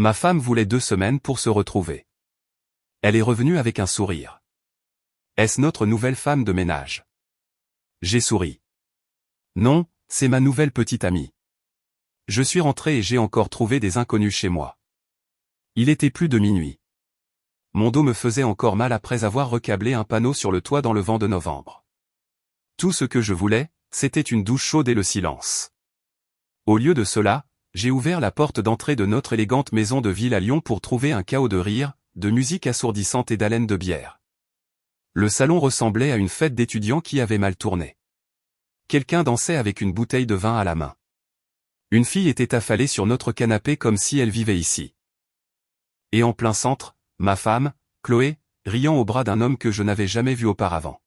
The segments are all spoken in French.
Ma femme voulait 2 semaines pour se retrouver. Elle est revenue avec un sourire. Est-ce notre nouvelle femme de ménage? J'ai souri. Non, c'est ma nouvelle petite amie. Je suis rentré et j'ai encore trouvé des inconnus chez moi. Il était plus de minuit. Mon dos me faisait encore mal après avoir recablé un panneau sur le toit dans le vent de novembre. Tout ce que je voulais, c'était une douche chaude et le silence. Au lieu de cela, j'ai ouvert la porte d'entrée de notre élégante maison de ville à Lyon pour trouver un chaos de rire, de musique assourdissante et d'haleine de bière. Le salon ressemblait à une fête d'étudiants qui avait mal tourné. Quelqu'un dansait avec une bouteille de vin à la main. Une fille était affalée sur notre canapé comme si elle vivait ici. Et en plein centre, ma femme, Chloé, riant au bras d'un homme que je n'avais jamais vu auparavant.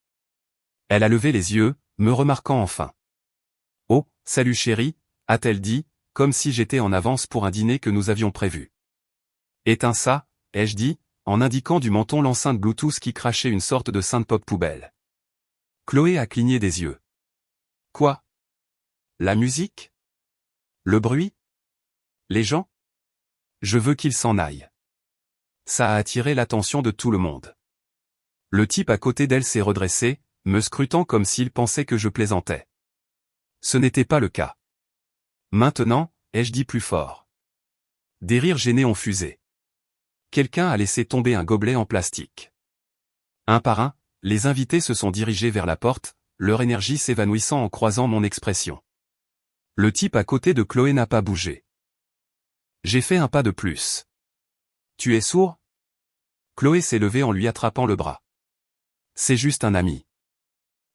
Elle a levé les yeux, me remarquant enfin. « Oh, salut chérie », a-t-elle dit, comme si j'étais en avance pour un dîner que nous avions prévu. « Éteins ça », ai-je dit, en indiquant du menton l'enceinte Bluetooth qui crachait une sorte de synth-pop poubelle. Chloé a cligné des yeux. « Quoi? La musique? Le bruit? Les gens? Je veux qu'ils s'en aillent. » Ça a attiré l'attention de tout le monde. Le type à côté d'elle s'est redressé, me scrutant comme s'il pensait que je plaisantais. Ce n'était pas le cas. Maintenant, ai-je dit plus fort. Des rires gênés ont fusé. Quelqu'un a laissé tomber un gobelet en plastique. Un par un, les invités se sont dirigés vers la porte, leur énergie s'évanouissant en croisant mon expression. Le type à côté de Chloé n'a pas bougé. J'ai fait un pas de plus. Tu es sourd? Chloé s'est levée en lui attrapant le bras. C'est juste un ami.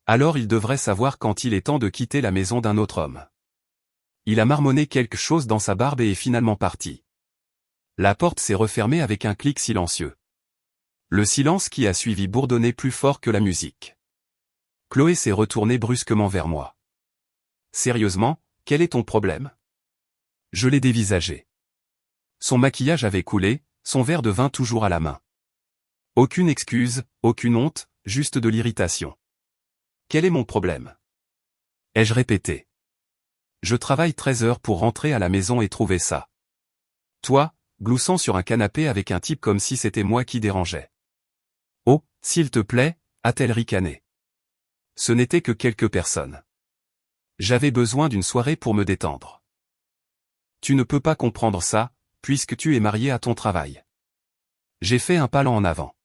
Alors il devrait savoir quand il est temps de quitter la maison d'un autre homme. Il a marmonné quelque chose dans sa barbe et est finalement parti. La porte s'est refermée avec un clic silencieux. Le silence qui a suivi bourdonnait plus fort que la musique. Chloé s'est retournée brusquement vers moi. Sérieusement, quel est ton problème? Je l'ai dévisagé. Son maquillage avait coulé, son verre de vin toujours à la main. Aucune excuse, aucune honte, juste de l'irritation. Quel est mon problème? Ai-je répété. Je travaille 13 heures pour rentrer à la maison et trouver ça. Toi, gloussant sur un canapé avec un type comme si c'était moi qui dérangeais. Oh, s'il te plaît, a-t-elle ricané. Ce n'était que quelques personnes. J'avais besoin d'une soirée pour me détendre. Tu ne peux pas comprendre ça, puisque tu es marié à ton travail. J'ai fait un pas en avant.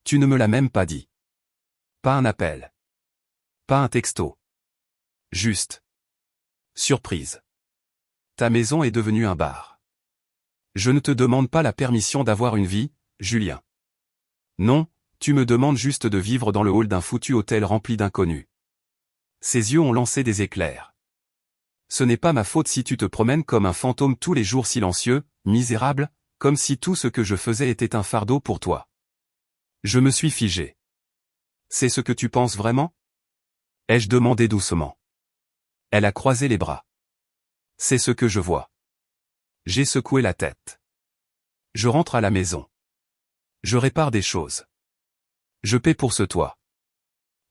Tu ne me l'as même pas dit. Pas un appel. Pas un texto. Juste. Surprise. Ta maison est devenue un bar. Je ne te demande pas la permission d'avoir une vie, Julien. Non, tu me demandes juste de vivre dans le hall d'un foutu hôtel rempli d'inconnus. Ses yeux ont lancé des éclairs. Ce n'est pas ma faute si tu te promènes comme un fantôme tous les jours silencieux, misérable, comme si tout ce que je faisais était un fardeau pour toi. Je me suis figé. C'est ce que tu penses vraiment? Ai-je demandé doucement. Elle a croisé les bras. C'est ce que je vois. J'ai secoué la tête. Je rentre à la maison. Je répare des choses. Je paie pour ce toit.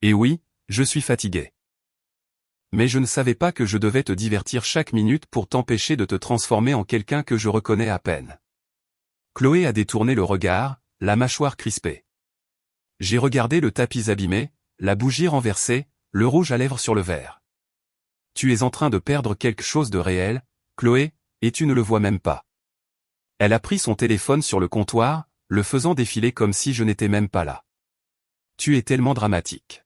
Et oui, je suis fatigué. Mais je ne savais pas que je devais te divertir chaque minute pour t'empêcher de te transformer en quelqu'un que je reconnais à peine. Chloé a détourné le regard, la mâchoire crispée. J'ai regardé le tapis abîmé, la bougie renversée, le rouge à lèvres sur le verre. Tu es en train de perdre quelque chose de réel, Chloé, et tu ne le vois même pas. Elle a pris son téléphone sur le comptoir, le faisant défiler comme si je n'étais même pas là. Tu es tellement dramatique.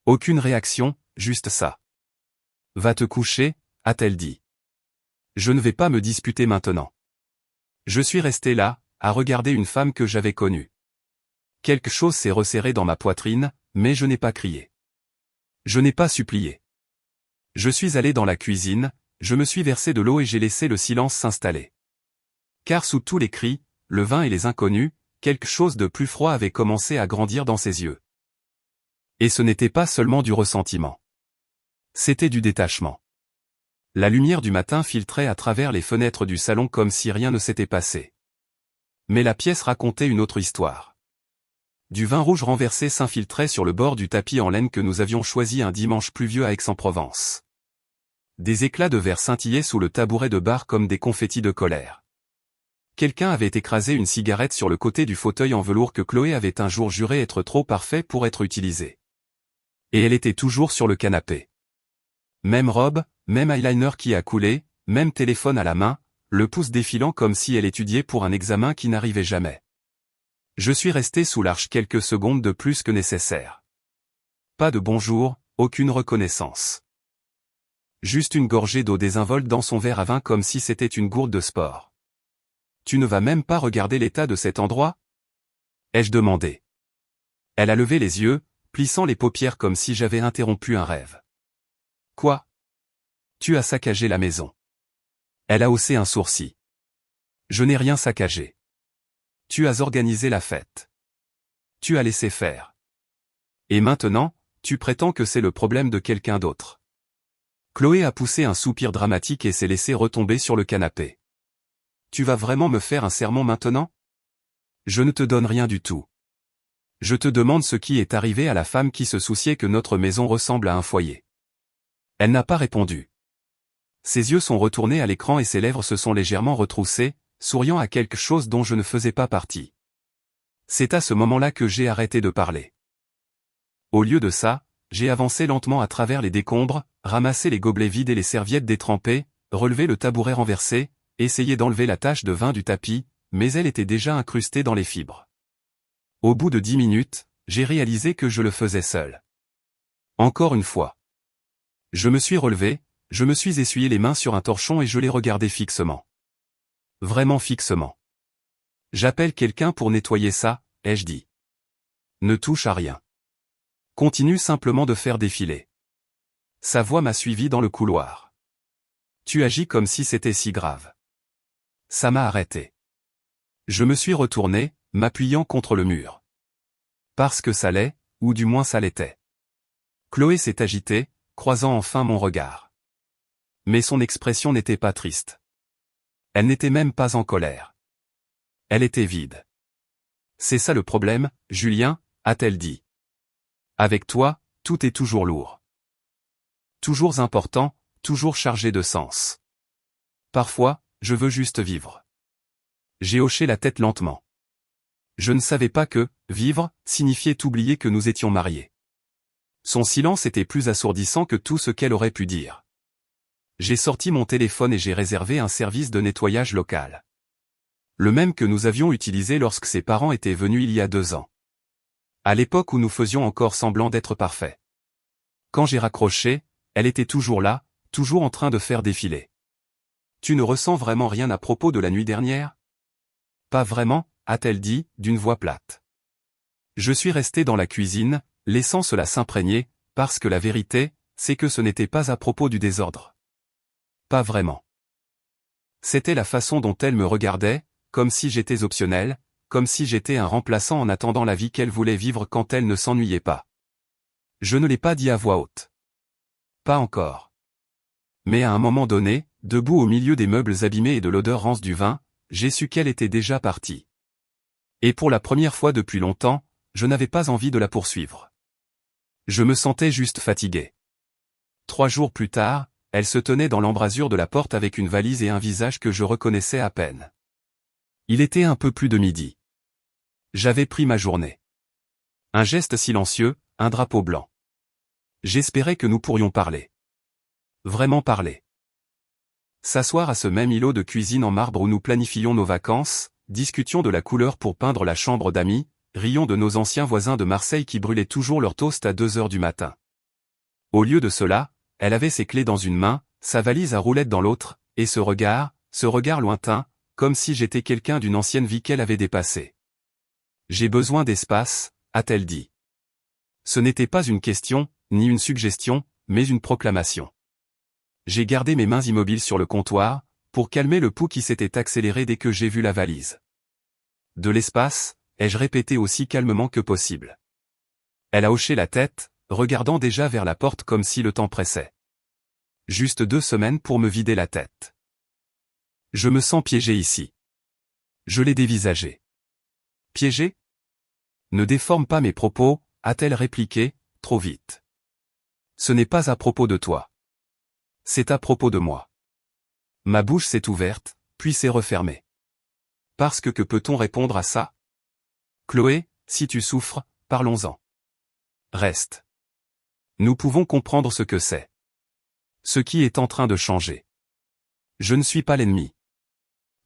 Aucune réaction, juste ça. Va te coucher, a-t-elle dit. Je ne vais pas me disputer maintenant. Je suis resté là, à regarder une femme que j'avais connue. Quelque chose s'est resserré dans ma poitrine, mais je n'ai pas crié. Je n'ai pas supplié. Je suis allé dans la cuisine, je me suis versé de l'eau et j'ai laissé le silence s'installer. Car sous tous les cris, le vin et les inconnus, quelque chose de plus froid avait commencé à grandir dans ses yeux. Et ce n'était pas seulement du ressentiment. C'était du détachement. La lumière du matin filtrait à travers les fenêtres du salon comme si rien ne s'était passé. Mais la pièce racontait une autre histoire. Du vin rouge renversé s'infiltrait sur le bord du tapis en laine que nous avions choisi un dimanche pluvieux à Aix-en-Provence. Des éclats de verre scintillaient sous le tabouret de bar comme des confettis de colère. Quelqu'un avait écrasé une cigarette sur le côté du fauteuil en velours que Chloé avait un jour juré être trop parfait pour être utilisé. Et elle était toujours sur le canapé. Même robe, même eyeliner qui a coulé, même téléphone à la main, le pouce défilant comme si elle étudiait pour un examen qui n'arrivait jamais. Je suis resté sous l'arche quelques secondes de plus que nécessaire. Pas de bonjour, aucune reconnaissance. Juste une gorgée d'eau désinvolte dans son verre à vin comme si c'était une gourde de sport. Tu ne vas même pas regarder l'état de cet endroit? Ai-je demandé. Elle a levé les yeux, plissant les paupières comme si j'avais interrompu un rêve. Quoi? Tu as saccagé la maison. Elle a haussé un sourcil. Je n'ai rien saccagé. Tu as organisé la fête. Tu as laissé faire. Et maintenant, tu prétends que c'est le problème de quelqu'un d'autre. Chloé a poussé un soupir dramatique et s'est laissée retomber sur le canapé. Tu vas vraiment me faire un sermon maintenant? Je ne te donne rien du tout. Je te demande ce qui est arrivé à la femme qui se souciait que notre maison ressemble à un foyer. Elle n'a pas répondu. Ses yeux sont retournés à l'écran et ses lèvres se sont légèrement retroussées, souriant à quelque chose dont je ne faisais pas partie. C'est à ce moment-là que j'ai arrêté de parler. Au lieu de ça, j'ai avancé lentement à travers les décombres, ramassé les gobelets vides et les serviettes détrempées, relevé le tabouret renversé, essayé d'enlever la tache de vin du tapis, mais elle était déjà incrustée dans les fibres. Au bout de 10 minutes, j'ai réalisé que je le faisais seul. Encore une fois. Je me suis relevé, je me suis essuyé les mains sur un torchon et je l'ai regardé fixement. Vraiment fixement. J'appelle quelqu'un pour nettoyer ça, ai-je dit. Ne touche à rien. Continue simplement de faire défiler. Sa voix m'a suivi dans le couloir. Tu agis comme si c'était si grave. Ça m'a arrêté. Je me suis retourné, m'appuyant contre le mur. Parce que ça l'est, ou du moins ça l'était. Chloé s'est agitée, croisant enfin mon regard. Mais son expression n'était pas triste. Elle n'était même pas en colère. Elle était vide. C'est ça le problème, Julien, a-t-elle dit. Avec toi, tout est toujours lourd. Toujours important, toujours chargé de sens. Parfois, je veux juste vivre. J'ai hoché la tête lentement. Je ne savais pas que, vivre, signifiait oublier que nous étions mariés. Son silence était plus assourdissant que tout ce qu'elle aurait pu dire. J'ai sorti mon téléphone et j'ai réservé un service de nettoyage local. Le même que nous avions utilisé lorsque ses parents étaient venus il y a 2 ans. À l'époque où nous faisions encore semblant d'être parfaits. Quand j'ai raccroché, elle était toujours là, toujours en train de faire défiler. Tu ne ressens vraiment rien à propos de la nuit dernière? Pas vraiment, a-t-elle dit, d'une voix plate. Je suis resté dans la cuisine, laissant cela s'imprégner, parce que la vérité, c'est que ce n'était pas à propos du désordre. Pas vraiment. C'était la façon dont elle me regardait, comme si j'étais optionnel, comme si j'étais un remplaçant en attendant la vie qu'elle voulait vivre quand elle ne s'ennuyait pas. Je ne l'ai pas dit à voix haute. Pas encore. Mais à un moment donné, debout au milieu des meubles abîmés et de l'odeur rance du vin, j'ai su qu'elle était déjà partie. Et pour la première fois depuis longtemps, je n'avais pas envie de la poursuivre. Je me sentais juste fatigué. 3 jours plus tard, elle se tenait dans l'embrasure de la porte avec une valise et un visage que je reconnaissais à peine. Il était un peu plus de midi. J'avais pris ma journée. Un geste silencieux, un drapeau blanc. J'espérais que nous pourrions parler. Vraiment parler. S'asseoir à ce même îlot de cuisine en marbre où nous planifions nos vacances, discutions de la couleur pour peindre la chambre d'amis, rions de nos anciens voisins de Marseille qui brûlaient toujours leur toast à 2 heures du matin. Au lieu de cela, elle avait ses clés dans une main, sa valise à roulettes dans l'autre, et ce regard lointain, comme si j'étais quelqu'un d'une ancienne vie qu'elle avait dépassée. J'ai besoin d'espace, a-t-elle dit. Ce n'était pas une question, ni une suggestion, mais une proclamation. J'ai gardé mes mains immobiles sur le comptoir, pour calmer le pouls qui s'était accéléré dès que j'ai vu la valise. De l'espace, ai-je répété aussi calmement que possible. Elle a hoché la tête, regardant déjà vers la porte comme si le temps pressait. Juste 2 semaines pour me vider la tête. Je me sens piégé ici. Je l'ai dévisagé. Piégé? Ne déforme pas mes propos, a-t-elle répliqué, trop vite. Ce n'est pas à propos de toi. C'est à propos de moi. Ma bouche s'est ouverte, puis s'est refermée. Parce que peut-on répondre à ça? Chloé, si tu souffres, parlons-en. Reste. Nous pouvons comprendre ce que c'est. Ce qui est en train de changer. Je ne suis pas l'ennemi.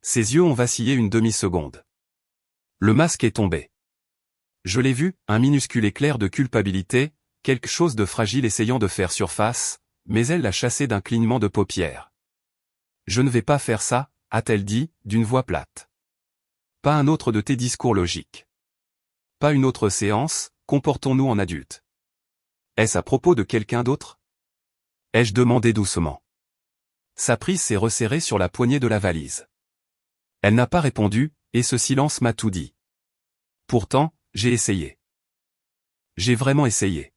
Ses yeux ont vacillé une demi-seconde. Le masque est tombé. Je l'ai vu, un minuscule éclair de culpabilité, quelque chose de fragile essayant de faire surface, mais elle l'a chassé d'un clignement de paupières. Je ne vais pas faire ça, a-t-elle dit, d'une voix plate. Pas un autre de tes discours logiques. Pas une autre séance, comportons-nous en adultes. Est-ce à propos de quelqu'un d'autre? Ai-je demandé doucement. Sa prise s'est resserrée sur la poignée de la valise. Elle n'a pas répondu, et ce silence m'a tout dit. Pourtant, j'ai essayé. J'ai vraiment essayé.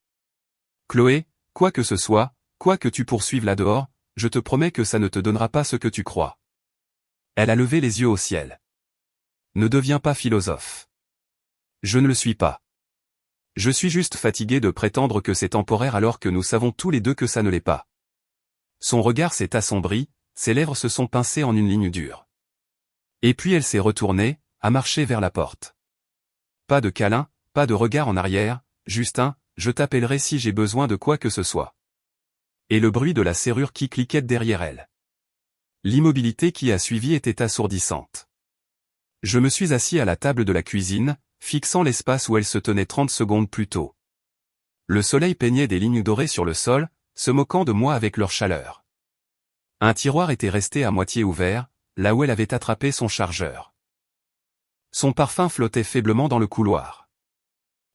Chloé, quoi que ce soit, quoi que tu poursuives là-dehors, je te promets que ça ne te donnera pas ce que tu crois. Elle a levé les yeux au ciel. Ne deviens pas philosophe. Je ne le suis pas. Je suis juste fatigué de prétendre que c'est temporaire alors que nous savons tous les deux que ça ne l'est pas. Son regard s'est assombri, ses lèvres se sont pincées en une ligne dure. Et puis elle s'est retournée, a marché vers la porte. Pas de câlin, pas de regard en arrière, Justin, je t'appellerai si j'ai besoin de quoi que ce soit. Et le bruit de la serrure qui cliquait derrière elle. L'immobilité qui a suivi était assourdissante. Je me suis assis à la table de la cuisine, fixant l'espace où elle se tenait 30 secondes plus tôt. Le soleil peignait des lignes dorées sur le sol, se moquant de moi avec leur chaleur. Un tiroir était resté à moitié ouvert, là où elle avait attrapé son chargeur. Son parfum flottait faiblement dans le couloir.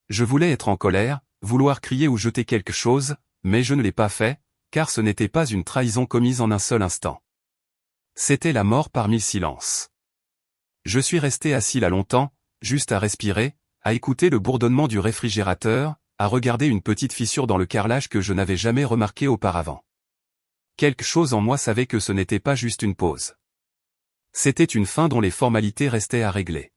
Je voulais être en colère, vouloir crier ou jeter quelque chose, mais je ne l'ai pas fait, car ce n'était pas une trahison commise en un seul instant. C'était la mort parmi le silence. Je suis resté assis là longtemps, juste à respirer, à écouter le bourdonnement du réfrigérateur, à regarder une petite fissure dans le carrelage que je n'avais jamais remarqué auparavant. Quelque chose en moi savait que ce n'était pas juste une pause. C'était une fin dont les formalités restaient à régler.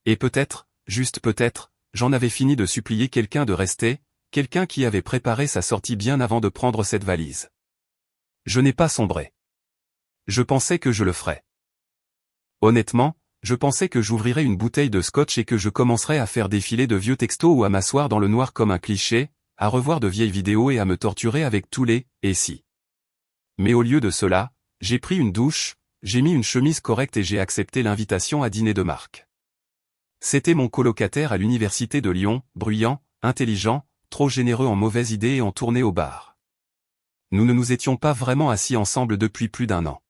Et peut-être, juste peut-être, j'en avais fini de supplier quelqu'un de rester, quelqu'un qui avait préparé sa sortie bien avant de prendre cette valise. Je n'ai pas sombré. Je pensais que je le ferais. Honnêtement, je pensais que j'ouvrirais une bouteille de scotch et que je commencerais à faire défiler de vieux textos ou à m'asseoir dans le noir comme un cliché, à revoir de vieilles vidéos et à me torturer avec tous les « et si ». Mais au lieu de cela, j'ai pris une douche, j'ai mis une chemise correcte et j'ai accepté l'invitation à dîner de Marc. C'était mon colocataire à l'université de Lyon, bruyant, intelligent, trop généreux en mauvaises idées et en tournée au bar. Nous ne nous étions pas vraiment assis ensemble depuis plus d'1 an.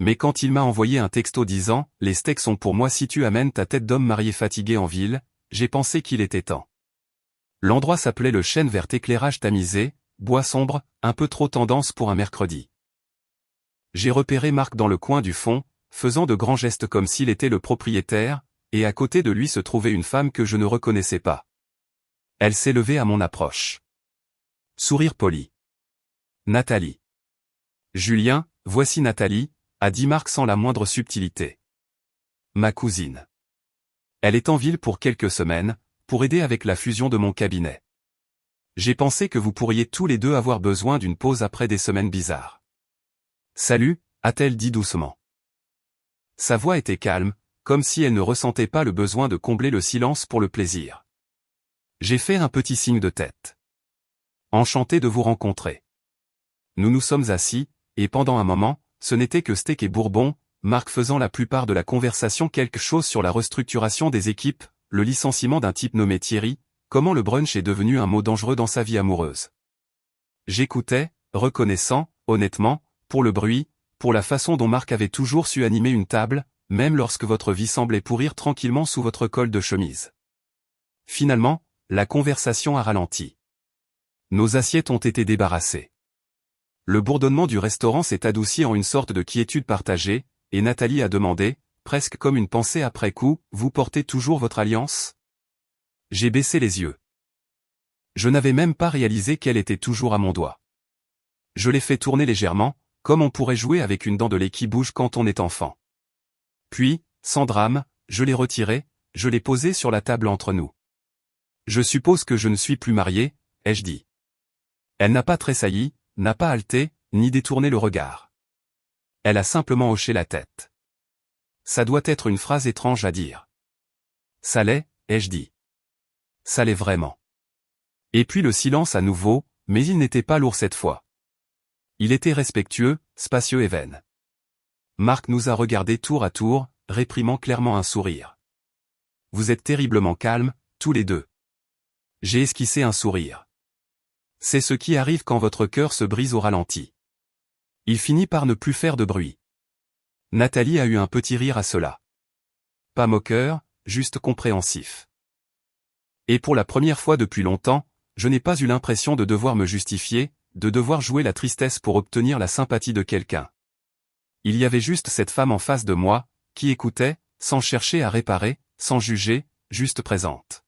Mais quand il m'a envoyé un texto disant « Les steaks sont pour moi si tu amènes ta tête d'homme marié fatigué en ville », j'ai pensé qu'il était temps. L'endroit s'appelait le Chêne Vert éclairage tamisé, bois sombre, un peu trop tendance pour un mercredi. J'ai repéré Marc dans le coin du fond, faisant de grands gestes comme s'il était le propriétaire, et à côté de lui se trouvait une femme que je ne reconnaissais pas. Elle s'est levée à mon approche. Sourire poli. Nathalie. Julien, voici Nathalie, a dit Marc sans la moindre subtilité. Ma cousine. Elle est en ville pour quelques semaines, pour aider avec la fusion de mon cabinet. J'ai pensé que vous pourriez tous les deux avoir besoin d'une pause après des semaines bizarres. Salut, a-t-elle dit doucement. Sa voix était calme, comme si elle ne ressentait pas le besoin de combler le silence pour le plaisir. J'ai fait un petit signe de tête. Enchanté de vous rencontrer. Nous nous sommes assis, et pendant un moment, ce n'était que steak et bourbon, Marc faisant la plupart de la conversation quelque chose sur la restructuration des équipes, le licenciement d'un type nommé Thierry, comment le brunch est devenu un mot dangereux dans sa vie amoureuse. J'écoutais, reconnaissant, honnêtement, pour le bruit, pour la façon dont Marc avait toujours su animer une table, même lorsque votre vie semblait pourrir tranquillement sous votre col de chemise. Finalement, la conversation a ralenti. Nos assiettes ont été débarrassées. Le bourdonnement du restaurant s'est adouci en une sorte de quiétude partagée, et Nathalie a demandé, presque comme une pensée après coup, « Vous portez toujours votre alliance ?» J'ai baissé les yeux. Je n'avais même pas réalisé qu'elle était toujours à mon doigt. Je l'ai fait tourner légèrement, comme on pourrait jouer avec une dent de lait qui bouge quand on est enfant. Puis, sans drame, je l'ai retiré, je l'ai posé sur la table entre nous. Je suppose que je ne suis plus marié, ai-je dit. Elle n'a pas tressailli, n'a pas haleté, ni détourné le regard. Elle a simplement hoché la tête. Ça doit être une phrase étrange à dire. Ça l'est, ai-je dit. Ça l'est vraiment. Et puis le silence à nouveau, mais il n'était pas lourd cette fois. Il était respectueux, spacieux et vaine. Marc nous a regardés tour à tour, réprimant clairement un sourire. Vous êtes terriblement calmes, tous les deux. J'ai esquissé un sourire. C'est ce qui arrive quand votre cœur se brise au ralenti. Il finit par ne plus faire de bruit. Nathalie a eu un petit rire à cela. Pas moqueur, juste compréhensif. Et pour la première fois depuis longtemps, je n'ai pas eu l'impression de devoir me justifier, de devoir jouer la tristesse pour obtenir la sympathie de quelqu'un. Il y avait juste cette femme en face de moi, qui écoutait, sans chercher à réparer, sans juger, juste présente.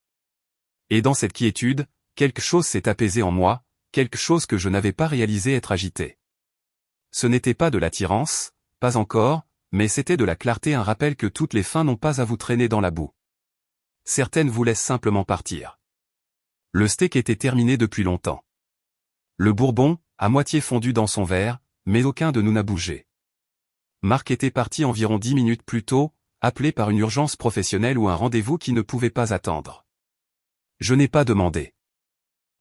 Et dans cette quiétude, quelque chose s'est apaisé en moi, quelque chose que je n'avais pas réalisé être agité. Ce n'était pas de l'attirance, pas encore, mais c'était de la clarté, un rappel que toutes les fins n'ont pas à vous traîner dans la boue. Certaines vous laissent simplement partir. Le steak était terminé depuis longtemps. Le bourbon, à moitié fondu dans son verre, mais aucun de nous n'a bougé. Marc était parti environ 10 minutes plus tôt, appelé par une urgence professionnelle ou un rendez-vous qui ne pouvait pas attendre. Je n'ai pas demandé.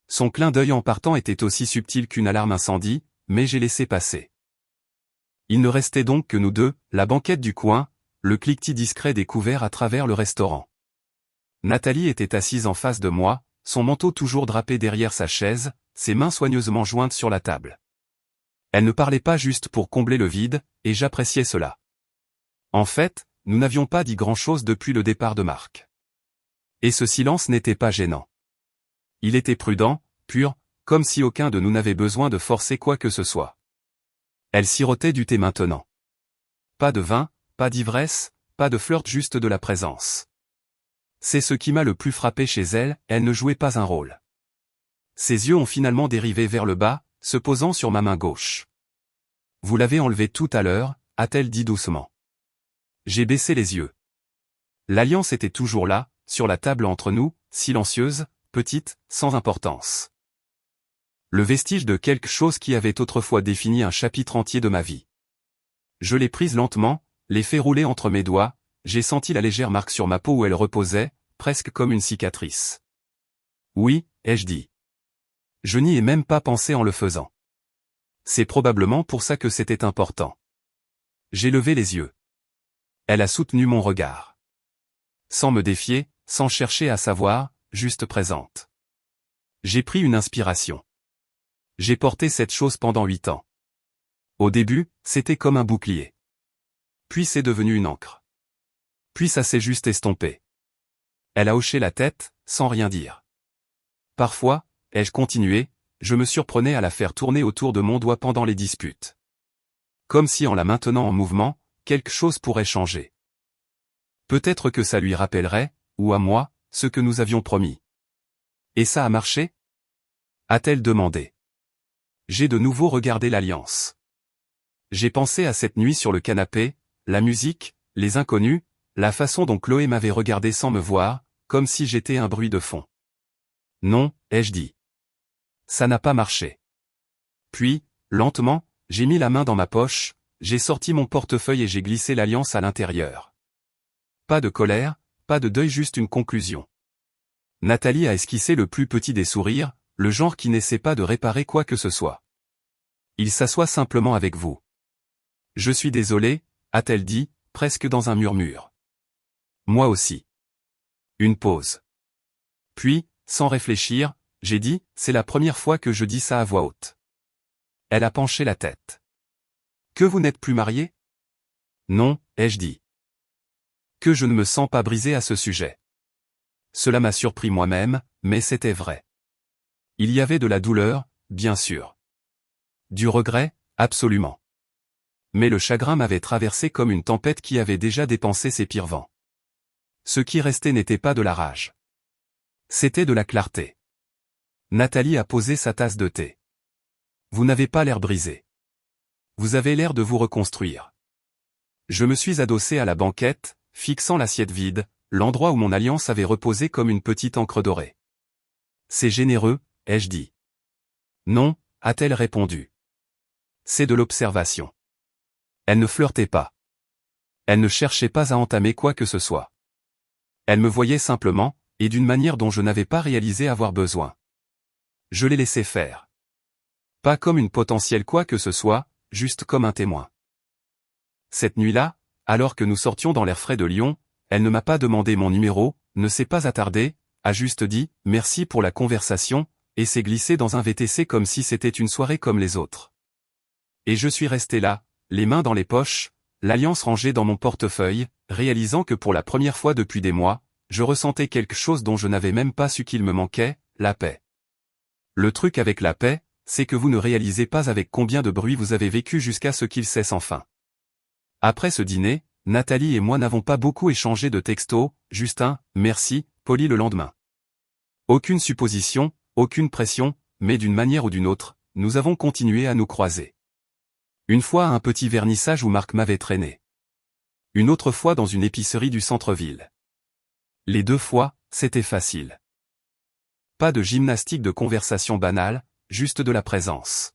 Son clin d'œil en partant était aussi subtil qu'une alarme incendie, mais j'ai laissé passer. Il ne restait donc que nous deux, la banquette du coin, le cliquetis discret des couverts à travers le restaurant. Nathalie était assise en face de moi, son manteau toujours drapé derrière sa chaise, ses mains soigneusement jointes sur la table. Elle ne parlait pas juste pour combler le vide, et j'appréciais cela. En fait, nous n'avions pas dit grand-chose depuis le départ de Marc. Et ce silence n'était pas gênant. Il était prudent, pur, comme si aucun de nous n'avait besoin de forcer quoi que ce soit. Elle sirotait du thé maintenant. Pas de vin, pas d'ivresse, pas de flirt, juste de la présence. C'est ce qui m'a le plus frappé chez elle, elle ne jouait pas un rôle. Ses yeux ont finalement dérivé vers le bas, se posant sur ma main gauche. Vous l'avez enlevé tout à l'heure, a-t-elle dit doucement. J'ai baissé les yeux. L'alliance était toujours là, sur la table entre nous, silencieuse, petite, sans importance. Le vestige de quelque chose qui avait autrefois défini un chapitre entier de ma vie. Je l'ai prise lentement, l'ai fait rouler entre mes doigts, j'ai senti la légère marque sur ma peau où elle reposait, presque comme une cicatrice. Oui, ai-je dit. Je n'y ai même pas pensé en le faisant. C'est probablement pour ça que c'était important. J'ai levé les yeux. Elle a soutenu mon regard. Sans me défier, sans chercher à savoir, juste présente. J'ai pris une inspiration. J'ai porté cette chose pendant 8 ans. Au début, c'était comme un bouclier. Puis c'est devenu une ancre. Puis ça s'est juste estompé. Elle a hoché la tête, sans rien dire. Parfois, ai-je continué, je me surprenais à la faire tourner autour de mon doigt pendant les disputes. Comme si en la maintenant en mouvement, quelque chose pourrait changer. Peut-être que ça lui rappellerait, ou à moi, ce que nous avions promis. Et ça a marché ? A-t-elle demandé. J'ai de nouveau regardé l'alliance. J'ai pensé à cette nuit sur le canapé, la musique, les inconnus, la façon dont Chloé m'avait regardé sans me voir, comme si j'étais un bruit de fond. Non, ai-je dit. Ça n'a pas marché. Puis, lentement, j'ai mis la main dans ma poche, j'ai sorti mon portefeuille et j'ai glissé l'alliance à l'intérieur. Pas de colère, pas de deuil, juste une conclusion. Nathalie a esquissé le plus petit des sourires, le genre qui n'essaie pas de réparer quoi que ce soit. Il s'assoit simplement avec vous. Je suis désolé, a-t-elle dit, presque dans un murmure. Moi aussi. Une pause. Puis, sans réfléchir, j'ai dit, c'est la première fois que je dis ça à voix haute. Elle a penché la tête. Que vous n'êtes plus marié ? Non, ai-je dit. Que je ne me sens pas brisé à ce sujet. Cela m'a surpris moi-même, mais c'était vrai. Il y avait de la douleur, bien sûr. Du regret, absolument. Mais le chagrin m'avait traversé comme une tempête qui avait déjà dépensé ses pires vents. Ce qui restait n'était pas de la rage. C'était de la clarté. Nathalie a posé sa tasse de thé. Vous n'avez pas l'air brisé. Vous avez l'air de vous reconstruire. Je me suis adossé à la banquette, fixant l'assiette vide, l'endroit où mon alliance avait reposé comme une petite encre dorée. C'est généreux, ai-je dit. Non, a-t-elle répondu. C'est de l'observation. Elle ne flirtait pas. Elle ne cherchait pas à entamer quoi que ce soit. Elle me voyait simplement, et d'une manière dont je n'avais pas réalisé avoir besoin. Je l'ai laissé faire. Pas comme une potentielle quoi que ce soit, juste comme un témoin. Cette nuit-là, alors que nous sortions dans l'air frais de Lyon, elle ne m'a pas demandé mon numéro, ne s'est pas attardée, a juste dit « merci pour la conversation » et s'est glissée dans un VTC comme si c'était une soirée comme les autres. Et je suis resté là, les mains dans les poches, l'alliance rangée dans mon portefeuille, réalisant que pour la première fois depuis des mois, je ressentais quelque chose dont je n'avais même pas su qu'il me manquait, la paix. Le truc avec la paix, c'est que vous ne réalisez pas avec combien de bruit vous avez vécu jusqu'à ce qu'il cesse enfin. Après ce dîner, Nathalie et moi n'avons pas beaucoup échangé de textos, juste un « merci » poli le lendemain. Aucune supposition, aucune pression, mais d'une manière ou d'une autre, nous avons continué à nous croiser. Une fois à un petit vernissage où Marc m'avait traîné. Une autre fois dans une épicerie du centre-ville. Les 2 fois, c'était facile. Pas de gymnastique de conversation banale, juste de la présence.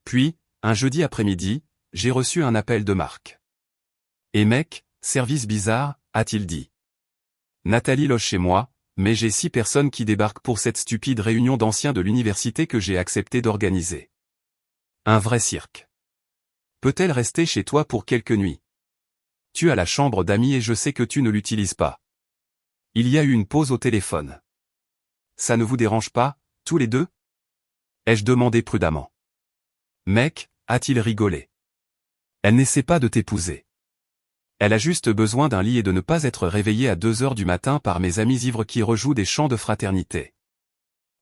Puis, un jeudi après-midi, j'ai reçu un appel de Marc. « Et mec, service bizarre », a-t-il dit. Nathalie loge chez moi, mais j'ai 6 personnes qui débarquent pour cette stupide réunion d'anciens de l'université que j'ai accepté d'organiser. Un vrai cirque. Peut-elle rester chez toi pour quelques nuits? Tu as la chambre d'amis et je sais que tu ne l'utilises pas. Il y a eu une pause au téléphone. Ça ne vous dérange pas, tous les deux? Ai-je demandé prudemment. Mec, a-t-il rigolé. Elle n'essaie pas de t'épouser. Elle a juste besoin d'un lit et de ne pas être réveillée à 2 heures du matin par mes amis ivres qui rejouent des chants de fraternité.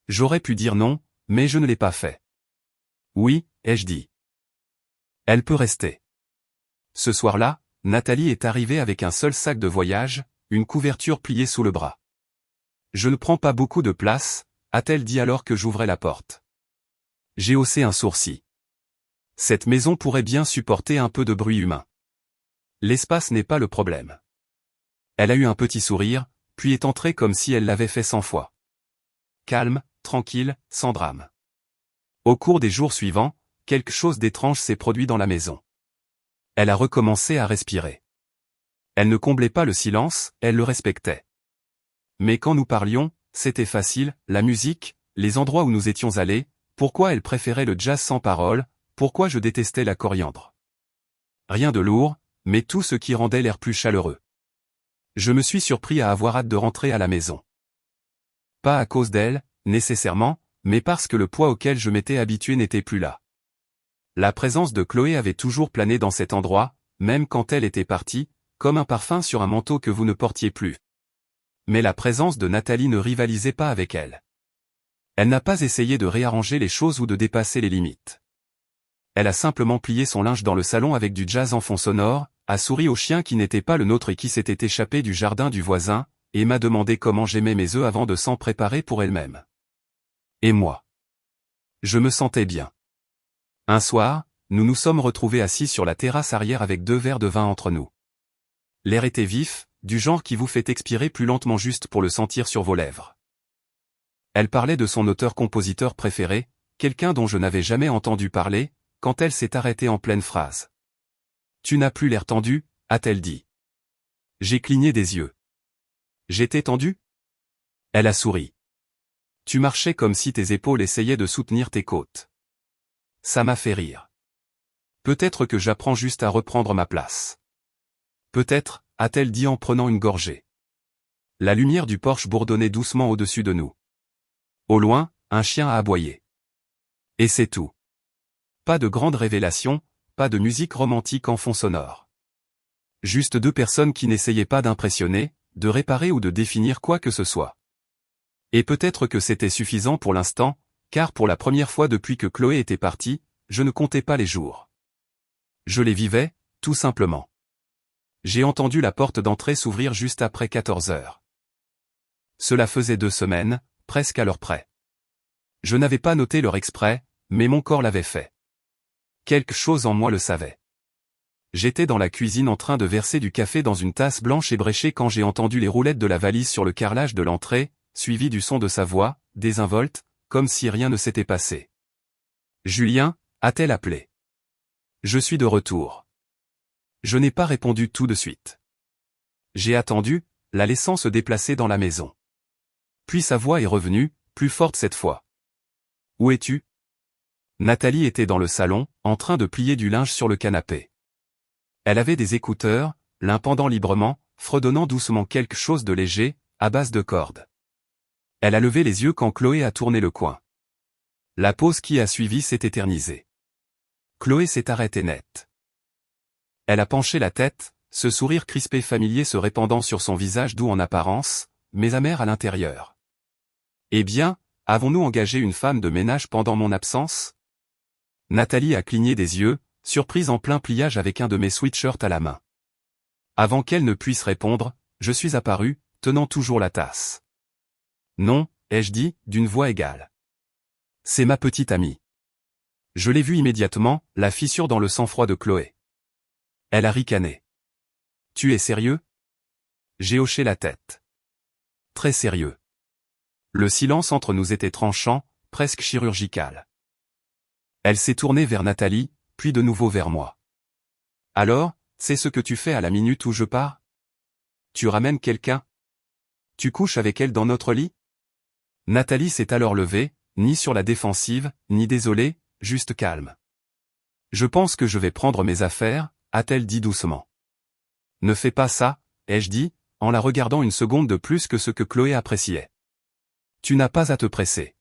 J'aurais pu dire non, mais je ne l'ai pas fait. Oui, ai-je dit. Elle peut rester. Ce soir-là, Nathalie est arrivée avec un seul sac de voyage, une couverture pliée sous le bras. Je ne prends pas beaucoup de place, a-t-elle dit alors que j'ouvrais la porte. J'ai haussé un sourcil. Cette maison pourrait bien supporter un peu de bruit humain. L'espace n'est pas le problème. Elle a eu un petit sourire, puis est entrée comme si elle l'avait fait 100 fois. Calme, tranquille, sans drame. Au cours des jours suivants, quelque chose d'étrange s'est produit dans la maison. Elle a recommencé à respirer. Elle ne comblait pas le silence, elle le respectait. Mais quand nous parlions, c'était facile, la musique, les endroits où nous étions allés, pourquoi elle préférait le jazz sans parole, pourquoi je détestais la coriandre. Rien de lourd, mais tout ce qui rendait l'air plus chaleureux. Je me suis surpris à avoir hâte de rentrer à la maison. Pas à cause d'elle, nécessairement, mais parce que le poids auquel je m'étais habitué n'était plus là. La présence de Chloé avait toujours plané dans cet endroit, même quand elle était partie, comme un parfum sur un manteau que vous ne portiez plus. Mais la présence de Nathalie ne rivalisait pas avec elle. Elle n'a pas essayé de réarranger les choses ou de dépasser les limites. Elle a simplement plié son linge dans le salon avec du jazz en fond sonore, a souri au chien qui n'était pas le nôtre et qui s'était échappé du jardin du voisin, et m'a demandé comment j'aimais mes œufs avant de s'en préparer pour elle-même. Et moi. Je me sentais bien. Un soir, nous nous sommes retrouvés assis sur la terrasse arrière avec 2 verres de vin entre nous. L'air était vif, du genre qui vous fait expirer plus lentement juste pour le sentir sur vos lèvres. Elle parlait de son auteur-compositeur préféré, quelqu'un dont je n'avais jamais entendu parler, quand elle s'est arrêtée en pleine phrase. « Tu n'as plus l'air tendu », a-t-elle dit. J'ai cligné des yeux. J'étais tendu? Elle a souri. Tu marchais comme si tes épaules essayaient de soutenir tes côtes. Ça m'a fait rire. Peut-être que j'apprends juste à reprendre ma place. Peut-être, a-t-elle dit en prenant une gorgée. La lumière du porche bourdonnait doucement au-dessus de nous. Au loin, un chien a aboyé. Et c'est tout. Pas de grande révélation, pas de musique romantique en fond sonore. Juste 2 personnes qui n'essayaient pas d'impressionner, de réparer ou de définir quoi que ce soit. Et peut-être que c'était suffisant pour l'instant, car pour la première fois depuis que Chloé était partie, je ne comptais pas les jours. Je les vivais, tout simplement. J'ai entendu la porte d'entrée s'ouvrir juste après 14 heures. Cela faisait 2 semaines, presque à l'heure près. Je n'avais pas noté l'heure exprès, mais mon corps l'avait fait. Quelque chose en moi le savait. J'étais dans la cuisine en train de verser du café dans une tasse blanche ébréchée quand j'ai entendu les roulettes de la valise sur le carrelage de l'entrée, suivi du son de sa voix, désinvolte, comme si rien ne s'était passé. « Julien » a-t-elle appelé. « Je suis de retour. » Je n'ai pas répondu tout de suite. J'ai attendu, la laissant se déplacer dans la maison. Puis sa voix est revenue, plus forte cette fois. Où es-tu? Nathalie était dans le salon, en train de plier du linge sur le canapé. Elle avait des écouteurs, l'un pendant librement, fredonnant doucement quelque chose de léger, à base de cordes. Elle a levé les yeux quand Chloé a tourné le coin. La pause qui a suivi s'est éternisée. Chloé s'est arrêtée net. Elle a penché la tête, ce sourire crispé familier se répandant sur son visage doux en apparence, mais amer à l'intérieur. Eh bien, avons-nous engagé une femme de ménage pendant mon absence? Nathalie a cligné des yeux, surprise en plein pliage avec un de mes sweatshirts à la main. Avant qu'elle ne puisse répondre, je suis apparu, tenant toujours la tasse. Non, ai-je dit, d'une voix égale. C'est ma petite amie. Je l'ai vue immédiatement, la fissure dans le sang-froid de Chloé. Elle a ricané. Tu es sérieux? J'ai hoché la tête. Très sérieux. Le silence entre nous était tranchant, presque chirurgical. Elle s'est tournée vers Nathalie, puis de nouveau vers moi. Alors, c'est ce que tu fais à la minute où je pars? Tu ramènes quelqu'un? Tu couches avec elle dans notre lit? Nathalie s'est alors levée, ni sur la défensive, ni désolée, juste calme. Je pense que je vais prendre mes affaires, a-t-elle dit doucement. Ne fais pas ça, ai-je dit, en la regardant une seconde de plus que ce que Chloé appréciait. Tu n'as pas à te presser.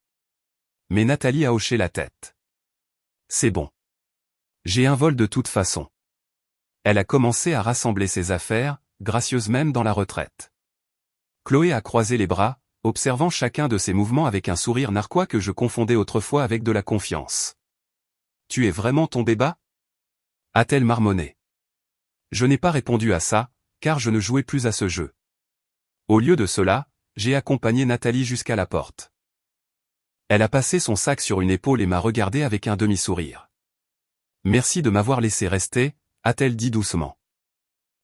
Mais Nathalie a hoché la tête. C'est bon. J'ai un vol de toute façon. Elle a commencé à rassembler ses affaires, gracieuse même dans la retraite. Chloé a croisé les bras, observant chacun de ses mouvements avec un sourire narquois que je confondais autrefois avec de la confiance. Tu es vraiment tombé bas? A-t-elle marmonné. Je n'ai pas répondu à ça, car je ne jouais plus à ce jeu. Au lieu de cela, j'ai accompagné Nathalie jusqu'à la porte. Elle a passé son sac sur une épaule et m'a regardé avec un demi-sourire. Merci de m'avoir laissé rester, a-t-elle dit doucement.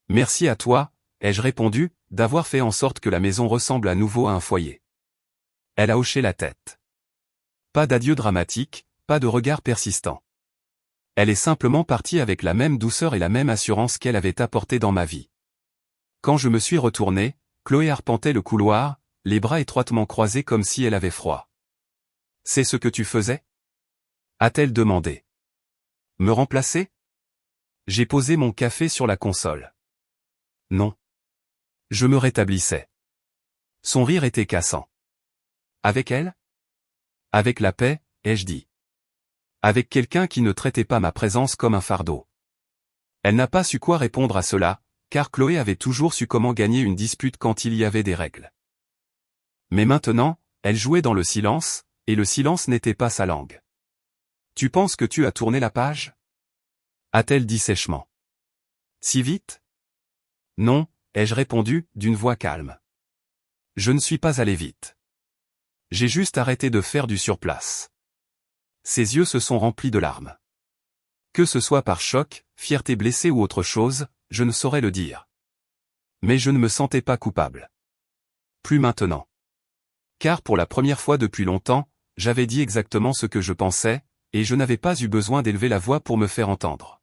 Merci à toi, ai-je répondu, d'avoir fait en sorte que la maison ressemble à nouveau à un foyer. Elle a hoché la tête. Pas d'adieu dramatique, pas de regard persistant. Elle est simplement partie avec la même douceur et la même assurance qu'elle avait apportée dans ma vie. Quand je me suis retourné, Chloé arpentait le couloir, les bras étroitement croisés comme si elle avait froid. C'est ce que tu faisais? A-t-elle demandé. Me remplacer? J'ai posé mon café sur la console. Non. Je me rétablissais. Son rire était cassant. Avec elle? Avec la paix, ai-je dit. Avec quelqu'un qui ne traitait pas ma présence comme un fardeau. Elle n'a pas su quoi répondre à cela, car Chloé avait toujours su comment gagner une dispute quand il y avait des règles. Mais maintenant, elle jouait dans le silence, et le silence n'était pas sa langue. Tu penses que tu as tourné la page? A-t-elle dit sèchement. Si vite? Non, ai-je répondu, d'une voix calme. Je ne suis pas allé vite. J'ai juste arrêté de faire du surplace. Ses yeux se sont remplis de larmes. Que ce soit par choc, fierté blessée ou autre chose, je ne saurais le dire. Mais je ne me sentais pas coupable. Plus maintenant. Car pour la première fois depuis longtemps, j'avais dit exactement ce que je pensais, et je n'avais pas eu besoin d'élever la voix pour me faire entendre.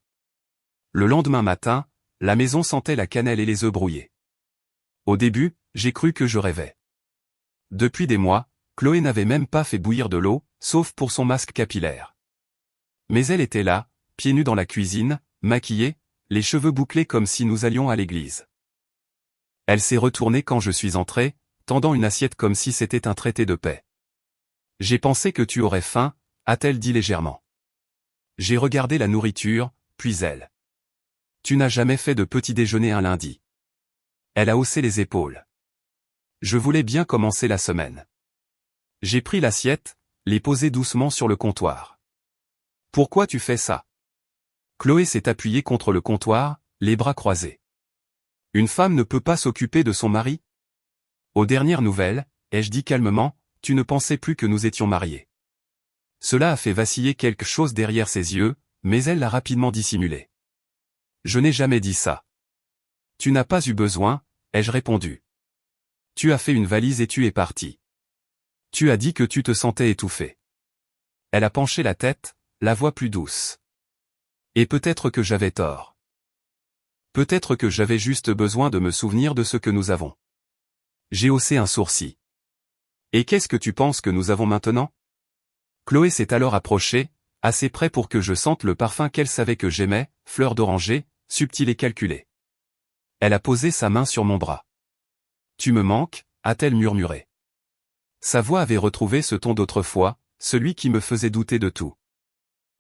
Le lendemain matin, la maison sentait la cannelle et les œufs brouillés. Au début, j'ai cru que je rêvais. Depuis des mois, Chloé n'avait même pas fait bouillir de l'eau, sauf pour son masque capillaire. Mais elle était là, pieds nus dans la cuisine, maquillée, les cheveux bouclés comme si nous allions à l'église. Elle s'est retournée quand je suis entré, tendant une assiette comme si c'était un traité de paix. J'ai pensé que tu aurais faim, a-t-elle dit légèrement. J'ai regardé la nourriture, puis elle. Tu n'as jamais fait de petit déjeuner un lundi. Elle a haussé les épaules. Je voulais bien commencer la semaine. J'ai pris l'assiette, l'ai posée doucement sur le comptoir. Pourquoi tu fais ça? Chloé s'est appuyée contre le comptoir, les bras croisés. Une femme ne peut pas s'occuper de son mari? Aux dernières nouvelles, ai-je dit calmement, tu ne pensais plus que nous étions mariés. Cela a fait vaciller quelque chose derrière ses yeux, mais elle l'a rapidement dissimulé. Je n'ai jamais dit ça. Tu n'as pas eu besoin, ai-je répondu. Tu as fait une valise et tu es parti. Tu as dit que tu te sentais étouffé. Elle a penché la tête, la voix plus douce. Et peut-être que j'avais tort. Peut-être que j'avais juste besoin de me souvenir de ce que nous avons. J'ai haussé un sourcil. Et qu'est-ce que tu penses que nous avons maintenant? Chloé s'est alors approchée, assez près pour que je sente le parfum qu'elle savait que j'aimais, fleur d'oranger, subtil et calculé. Elle a posé sa main sur mon bras. Tu me manques, a-t-elle murmuré. Sa voix avait retrouvé ce ton d'autrefois, celui qui me faisait douter de tout.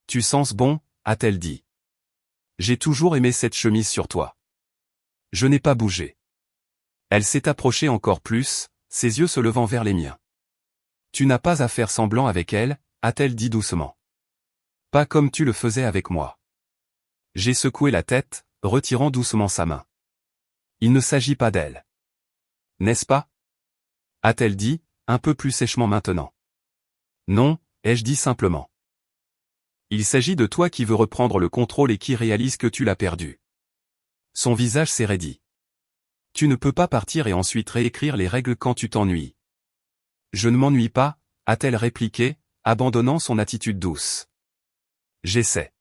Tu sens bon, a-t-elle dit. J'ai toujours aimé cette chemise sur toi. Je n'ai pas bougé. Elle s'est approchée encore plus, ses yeux se levant vers les miens. Tu n'as pas à faire semblant avec elle, a-t-elle dit doucement. Pas comme tu le faisais avec moi. J'ai secoué la tête, retirant doucement sa main. Il ne s'agit pas d'elle. N'est-ce pas? A-t-elle dit, un peu plus sèchement maintenant. Non, ai-je dit simplement. Il s'agit de toi qui veux reprendre le contrôle et qui réalise que tu l'as perdu. Son visage s'est raidi. Tu ne peux pas partir et ensuite réécrire les règles quand tu t'ennuies. Je ne m'ennuie pas, a-t-elle répliqué, abandonnant son attitude douce. J'essaie.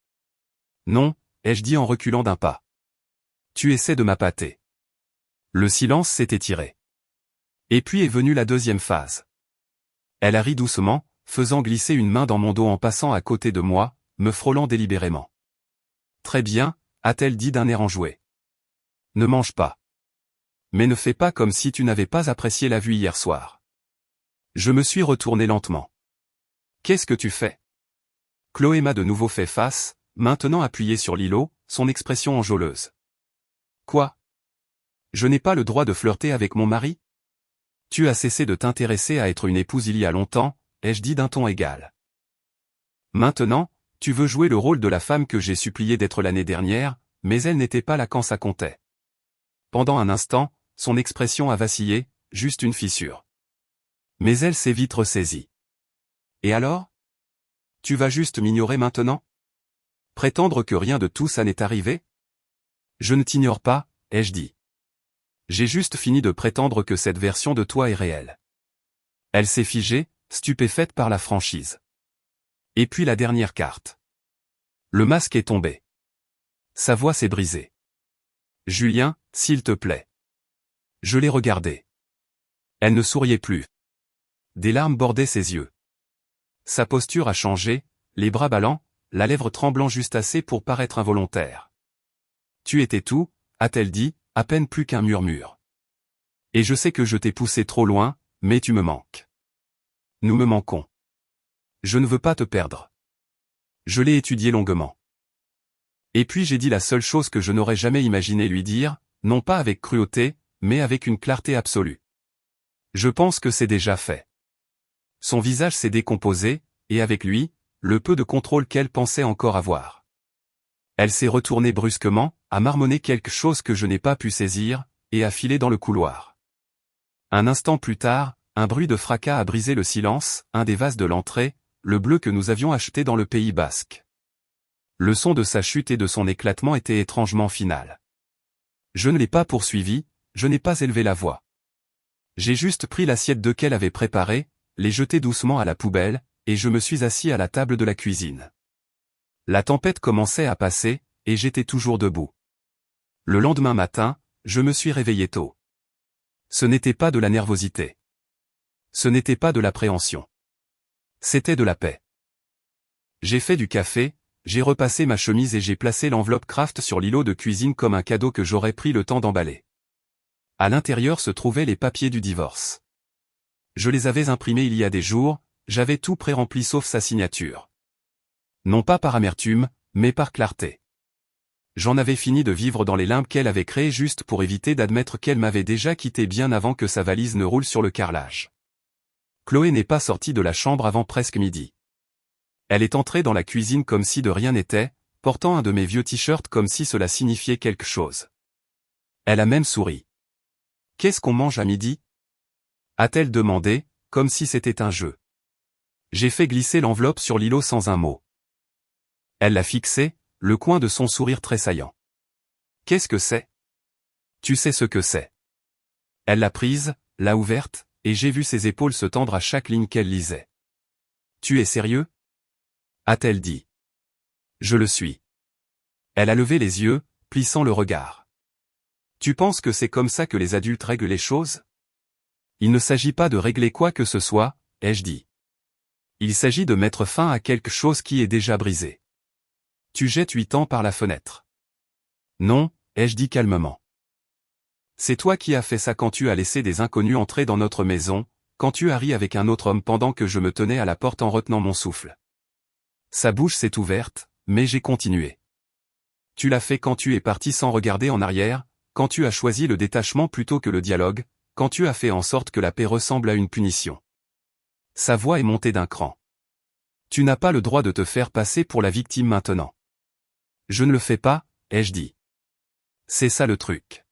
Non, ai-je dit en reculant d'un pas. Tu essaies de m'appâter. Le silence s'est étiré. Et puis est venue la deuxième phase. Elle a ri doucement, faisant glisser une main dans mon dos en passant à côté de moi, me frôlant délibérément. Très bien, a-t-elle dit d'un air enjoué. Ne mange pas. Mais ne fais pas comme si tu n'avais pas apprécié la vue hier soir. Je me suis retourné lentement. Qu'est-ce que tu fais? Chloé m'a de nouveau fait face, maintenant appuyée sur l'îlot, son expression enjôleuse. Quoi? Je n'ai pas le droit de flirter avec mon mari? Tu as cessé de t'intéresser à être une épouse il y a longtemps, ai-je dit d'un ton égal. Maintenant, tu veux jouer le rôle de la femme que j'ai supplié d'être l'année dernière, mais elle n'était pas là quand ça comptait. Pendant un instant, son expression a vacillé, juste une fissure. Mais elle s'est vite ressaisie. Et alors? Tu vas juste m'ignorer maintenant? Prétendre que rien de tout ça n'est arrivé? Je ne t'ignore pas, ai-je dit. J'ai juste fini de prétendre que cette version de toi est réelle. Elle s'est figée, stupéfaite par la franchise. Et puis la dernière carte. Le masque est tombé. Sa voix s'est brisée. Julien, s'il te plaît. Je l'ai regardée. Elle ne souriait plus. Des larmes bordaient ses yeux. Sa posture a changé, les bras ballants, la lèvre tremblant juste assez pour paraître involontaire. Tu étais tout, a-t-elle dit, à peine plus qu'un murmure. Et je sais que je t'ai poussé trop loin, mais tu me manques. Nous me manquons. Je ne veux pas te perdre. Je l'ai étudié longuement. Et puis j'ai dit la seule chose que je n'aurais jamais imaginé lui dire, non pas avec cruauté, mais avec une clarté absolue. Je pense que c'est déjà fait. Son visage s'est décomposé, et avec lui, le peu de contrôle qu'elle pensait encore avoir. Elle s'est retournée brusquement, a marmonné quelque chose que je n'ai pas pu saisir, et a filé dans le couloir. Un instant plus tard, un bruit de fracas a brisé le silence, un des vases de l'entrée, le bleu que nous avions acheté dans le Pays basque. Le son de sa chute et de son éclatement était étrangement final. Je ne l'ai pas poursuivi, je n'ai pas élevé la voix. J'ai juste pris l'assiette de qu'elle avait préparée, l'ai jetée doucement à la poubelle, et je me suis assis à la table de la cuisine. La tempête commençait à passer, et j'étais toujours debout. Le lendemain matin, je me suis réveillé tôt. Ce n'était pas de la nervosité. Ce n'était pas de l'appréhension. C'était de la paix. J'ai fait du café, j'ai repassé ma chemise et j'ai placé l'enveloppe Kraft sur l'îlot de cuisine comme un cadeau que j'aurais pris le temps d'emballer. À l'intérieur se trouvaient les papiers du divorce. Je les avais imprimés il y a des jours, j'avais tout pré-rempli sauf sa signature. Non pas par amertume, mais par clarté. J'en avais fini de vivre dans les limbes qu'elle avait créés juste pour éviter d'admettre qu'elle m'avait déjà quitté bien avant que sa valise ne roule sur le carrelage. Chloé n'est pas sortie de la chambre avant presque midi. Elle est entrée dans la cuisine comme si de rien n'était, portant un de mes vieux t-shirts comme si cela signifiait quelque chose. Elle a même souri. « Qu'est-ce qu'on mange à midi ?» a-t-elle demandé, comme si c'était un jeu. J'ai fait glisser l'enveloppe sur l'îlot sans un mot. Elle l'a fixé, le coin de son sourire tressaillant. « Qu'est-ce que c'est ? Tu sais ce que c'est. » Elle l'a prise, l'a ouverte, et j'ai vu ses épaules se tendre à chaque ligne qu'elle lisait. « Tu es sérieux ? » a-t-elle dit. « Je le suis. » Elle a levé les yeux, plissant le regard. Tu penses que c'est comme ça que les adultes règlent les choses? Il ne s'agit pas de régler quoi que ce soit, ai-je dit. Il s'agit de mettre fin à quelque chose qui est déjà brisé. Tu jettes 8 ans par la fenêtre. Non, ai-je dit calmement. C'est toi qui as fait ça quand tu as laissé des inconnus entrer dans notre maison, quand tu as ri avec un autre homme pendant que je me tenais à la porte en retenant mon souffle. Sa bouche s'est ouverte, mais j'ai continué. Tu l'as fait quand tu es parti sans regarder en arrière, quand tu as choisi le détachement plutôt que le dialogue, quand tu as fait en sorte que la paix ressemble à une punition. Sa voix est montée d'un cran. Tu n'as pas le droit de te faire passer pour la victime maintenant. Je ne le fais pas, ai-je dit. C'est ça le truc.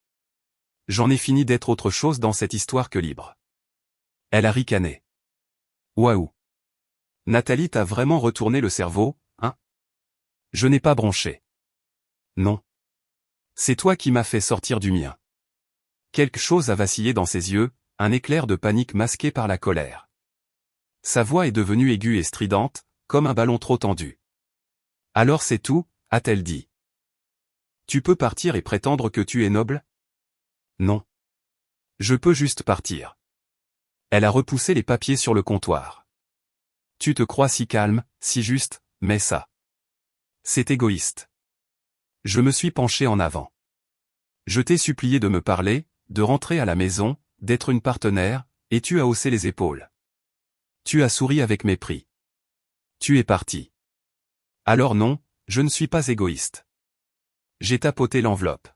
J'en ai fini d'être autre chose dans cette histoire que libre. Elle a ricané. Waouh. Nathalie t'a vraiment retourné le cerveau, hein? Je n'ai pas bronché. Non. C'est toi qui m'as fait sortir du mien. Quelque chose a vacillé dans ses yeux, un éclair de panique masqué par la colère. Sa voix est devenue aiguë et stridente, comme un ballon trop tendu. Alors c'est tout, a-t-elle dit. Tu peux partir et prétendre que tu es noble? Non. Je peux juste partir. Elle a repoussé les papiers sur le comptoir. Tu te crois si calme, si juste, mais ça. C'est égoïste. Je me suis penché en avant. Je t'ai supplié de me parler, de rentrer à la maison, d'être une partenaire, et tu as haussé les épaules. Tu as souri avec mépris. Tu es parti. Alors non, je ne suis pas égoïste. J'ai tapoté l'enveloppe.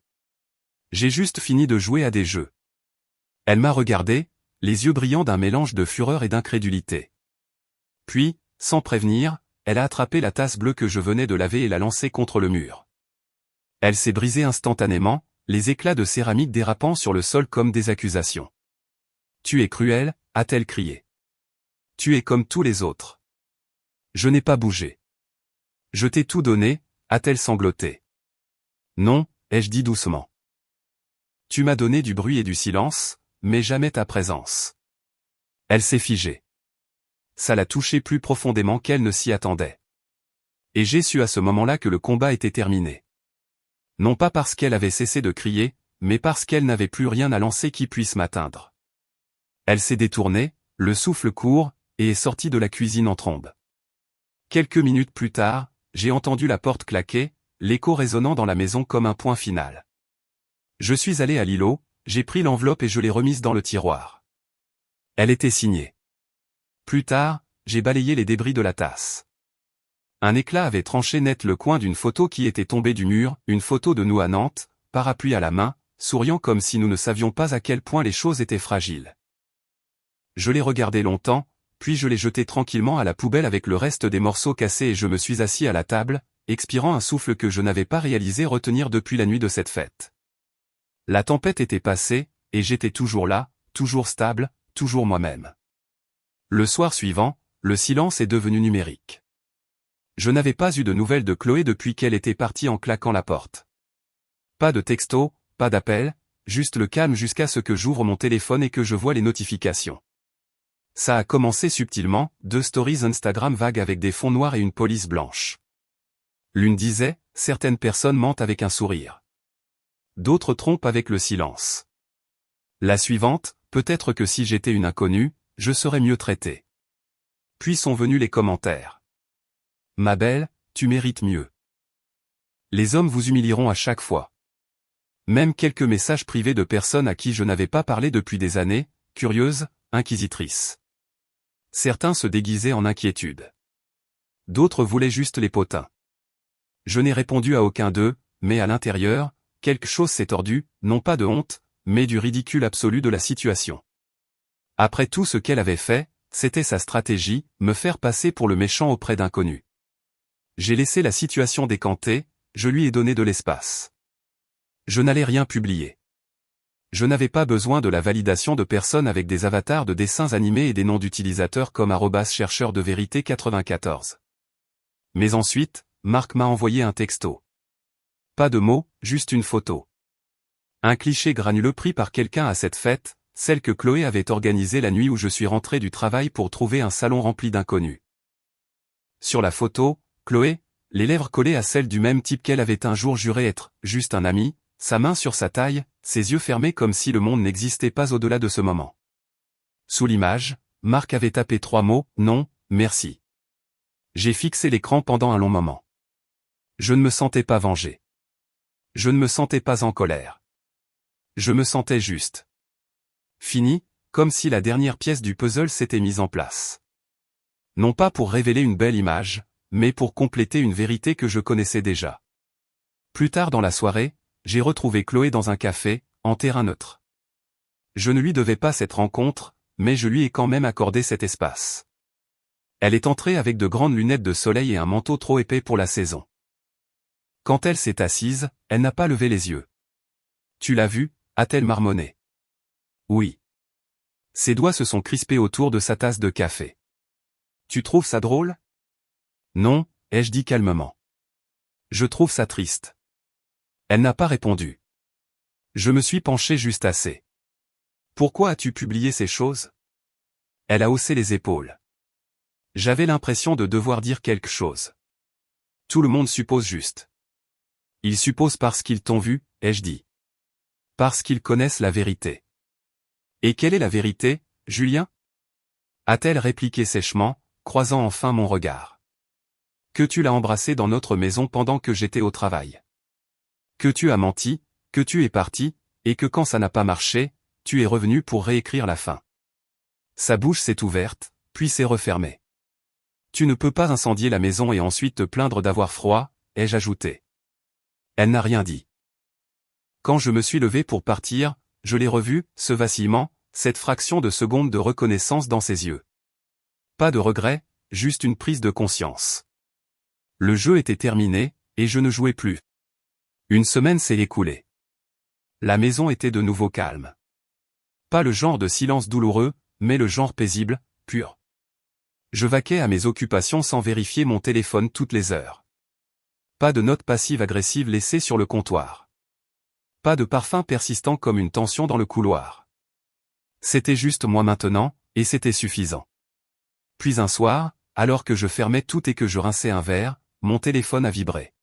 J'ai juste fini de jouer à des jeux. Elle m'a regardé, les yeux brillants d'un mélange de fureur et d'incrédulité. Puis, sans prévenir, elle a attrapé la tasse bleue que je venais de laver et l'a lancée contre le mur. Elle s'est brisée instantanément, les éclats de céramique dérapant sur le sol comme des accusations. Tu es cruelle, a-t-elle crié. Tu es comme tous les autres. Je n'ai pas bougé. Je t'ai tout donné, a-t-elle sangloté. Non, ai-je dit doucement. Tu m'as donné du bruit et du silence, mais jamais ta présence. Elle s'est figée. Ça l'a touchée plus profondément qu'elle ne s'y attendait. Et j'ai su à ce moment-là que le combat était terminé. Non pas parce qu'elle avait cessé de crier, mais parce qu'elle n'avait plus rien à lancer qui puisse m'atteindre. Elle s'est détournée, le souffle court, et est sortie de la cuisine en trombe. Quelques minutes plus tard, j'ai entendu la porte claquer, l'écho résonnant dans la maison comme un point final. Je suis allé à l'îlot, j'ai pris l'enveloppe et je l'ai remise dans le tiroir. Elle était signée. Plus tard, j'ai balayé les débris de la tasse. Un éclat avait tranché net le coin d'une photo qui était tombée du mur, une photo de nous à Nantes, parapluie à la main, souriant comme si nous ne savions pas à quel point les choses étaient fragiles. Je l'ai regardé longtemps, puis je l'ai jeté tranquillement à la poubelle avec le reste des morceaux cassés et je me suis assis à la table, expirant un souffle que je n'avais pas réalisé retenir depuis la nuit de cette fête. La tempête était passée, et j'étais toujours là, toujours stable, toujours moi-même. Le soir suivant, le silence est devenu numérique. Je n'avais pas eu de nouvelles de Chloé depuis qu'elle était partie en claquant la porte. Pas de texto, pas d'appel, juste le calme jusqu'à ce que j'ouvre mon téléphone et que je vois les notifications. Ça a commencé subtilement, 2 stories Instagram vagues avec des fonds noirs et une police blanche. L'une disait, certaines personnes mentent avec un sourire. D'autres trompent avec le silence. La suivante, peut-être que si j'étais une inconnue, je serais mieux traité. Puis sont venus les commentaires. Ma belle, tu mérites mieux. Les hommes vous humilieront à chaque fois. Même quelques messages privés de personnes à qui je n'avais pas parlé depuis des années, curieuses, inquisitrices. Certains se déguisaient en inquiétude. D'autres voulaient juste les potins. Je n'ai répondu à aucun d'eux, mais à l'intérieur, quelque chose s'est tordu, non pas de honte, mais du ridicule absolu de la situation. Après tout ce qu'elle avait fait, c'était sa stratégie, me faire passer pour le méchant auprès d'inconnus. J'ai laissé la situation décanter, je lui ai donné de l'espace. Je n'allais rien publier. Je n'avais pas besoin de la validation de personnes avec des avatars de dessins animés et des noms d'utilisateurs comme @chercheur de vérité 94. Mais ensuite, Marc m'a envoyé un texto. Pas de mots, juste une photo. Un cliché granuleux pris par quelqu'un à cette fête, celle que Chloé avait organisée la nuit où je suis rentré du travail pour trouver un salon rempli d'inconnus. Sur la photo, Chloé, les lèvres collées à celles du même type qu'elle avait un jour juré être, juste un ami, sa main sur sa taille, ses yeux fermés comme si le monde n'existait pas au-delà de ce moment. Sous l'image, Marc avait tapé 3 mots, non, merci. J'ai fixé l'écran pendant un long moment. Je ne me sentais pas vengé. Je ne me sentais pas en colère. Je me sentais juste. Fini, comme si la dernière pièce du puzzle s'était mise en place. Non pas pour révéler une belle image, mais pour compléter une vérité que je connaissais déjà. Plus tard dans la soirée, j'ai retrouvé Chloé dans un café, en terrain neutre. Je ne lui devais pas cette rencontre, mais je lui ai quand même accordé cet espace. Elle est entrée avec de grandes lunettes de soleil et un manteau trop épais pour la saison. Quand elle s'est assise, elle n'a pas levé les yeux. « Tu l'as vu ?» a-t-elle marmonné. « Oui. » Ses doigts se sont crispés autour de sa tasse de café. « Tu trouves ça drôle ?»« Non, » ai-je dit calmement. « Je trouve ça triste. » Elle n'a pas répondu. Je me suis penché juste assez. « Pourquoi as-tu publié ces choses ?» Elle a haussé les épaules. J'avais l'impression de devoir dire quelque chose. Tout le monde suppose juste. Ils supposent parce qu'ils t'ont vu, ai-je dit. Parce qu'ils connaissent la vérité. Et quelle est la vérité, Julien ? A-t-elle répliqué sèchement, croisant enfin mon regard. Que tu l'as embrassé dans notre maison pendant que j'étais au travail. Que tu as menti, que tu es parti, et que quand ça n'a pas marché, tu es revenu pour réécrire la fin. Sa bouche s'est ouverte, puis s'est refermée. Tu ne peux pas incendier la maison et ensuite te plaindre d'avoir froid, ai-je ajouté. Elle n'a rien dit. Quand je me suis levé pour partir, je l'ai revu, ce vacillement, cette fraction de seconde de reconnaissance dans ses yeux. Pas de regret, juste une prise de conscience. Le jeu était terminé, et je ne jouais plus. Une semaine s'est écoulée. La maison était de nouveau calme. Pas le genre de silence douloureux, mais le genre paisible, pur. Je vaquais à mes occupations sans vérifier mon téléphone toutes les heures. Pas de notes passives-agressives laissées sur le comptoir. Pas de parfum persistant comme une tension dans le couloir. C'était juste moi maintenant, et c'était suffisant. Puis un soir, alors que je fermais tout et que je rinçais un verre, mon téléphone a vibré.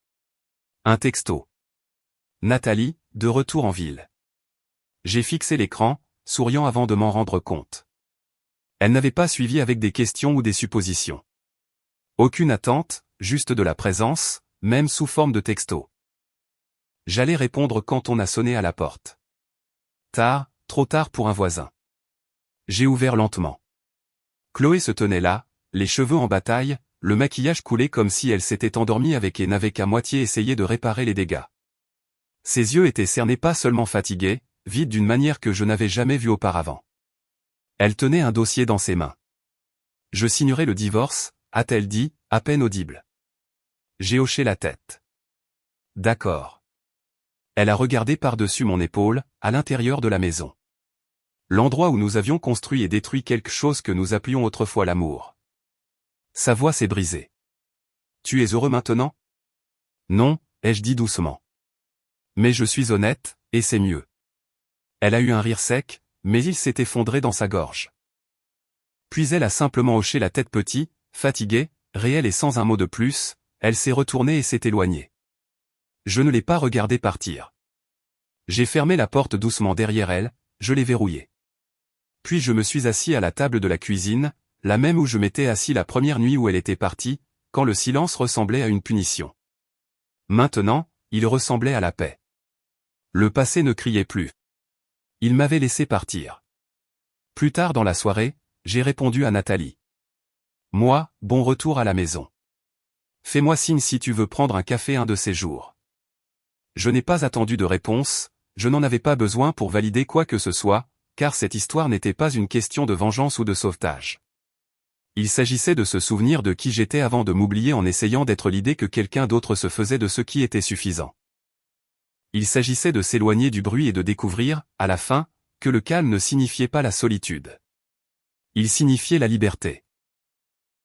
Un texto. Nathalie, de retour en ville. J'ai fixé l'écran, souriant avant de m'en rendre compte. Elle n'avait pas suivi avec des questions ou des suppositions. Aucune attente, juste de la présence, même sous forme de texto. J'allais répondre quand on a sonné à la porte. Tard, trop tard pour un voisin. J'ai ouvert lentement. Chloé se tenait là, les cheveux en bataille, le maquillage coulé comme si elle s'était endormie avec et n'avait qu'à moitié essayé de réparer les dégâts. Ses yeux étaient cernés pas seulement fatigués, vides d'une manière que je n'avais jamais vue auparavant. Elle tenait un dossier dans ses mains. « Je signerai le divorce », a-t-elle dit, à peine audible. J'ai hoché la tête. « D'accord. » Elle a regardé par-dessus mon épaule, à l'intérieur de la maison. L'endroit où nous avions construit et détruit quelque chose que nous appelions autrefois l'amour. Sa voix s'est brisée. « Tu es heureux maintenant ?»« Non », ai-je dit doucement. « Mais je suis honnête, et c'est mieux. » Elle a eu un rire sec, mais il s'est effondré dans sa gorge. Puis elle a simplement hoché la tête petit, fatiguée, réelle et sans un mot de plus, elle s'est retournée et s'est éloignée. Je ne l'ai pas regardée partir. J'ai fermé la porte doucement derrière elle, je l'ai verrouillée. Puis je me suis assis à la table de la cuisine, la même où je m'étais assis la première nuit où elle était partie, quand le silence ressemblait à une punition. Maintenant, il ressemblait à la paix. Le passé ne criait plus. Il m'avait laissé partir. Plus tard dans la soirée, j'ai répondu à Nathalie. Moi, bon retour à la maison. Fais-moi signe si tu veux prendre un café un de ces jours. Je n'ai pas attendu de réponse, je n'en avais pas besoin pour valider quoi que ce soit, car cette histoire n'était pas une question de vengeance ou de sauvetage. Il s'agissait de se souvenir de qui j'étais avant de m'oublier en essayant d'être l'idée que quelqu'un d'autre se faisait de ce qui était suffisant. Il s'agissait de s'éloigner du bruit et de découvrir, à la fin, que le calme ne signifiait pas la solitude. Il signifiait la liberté.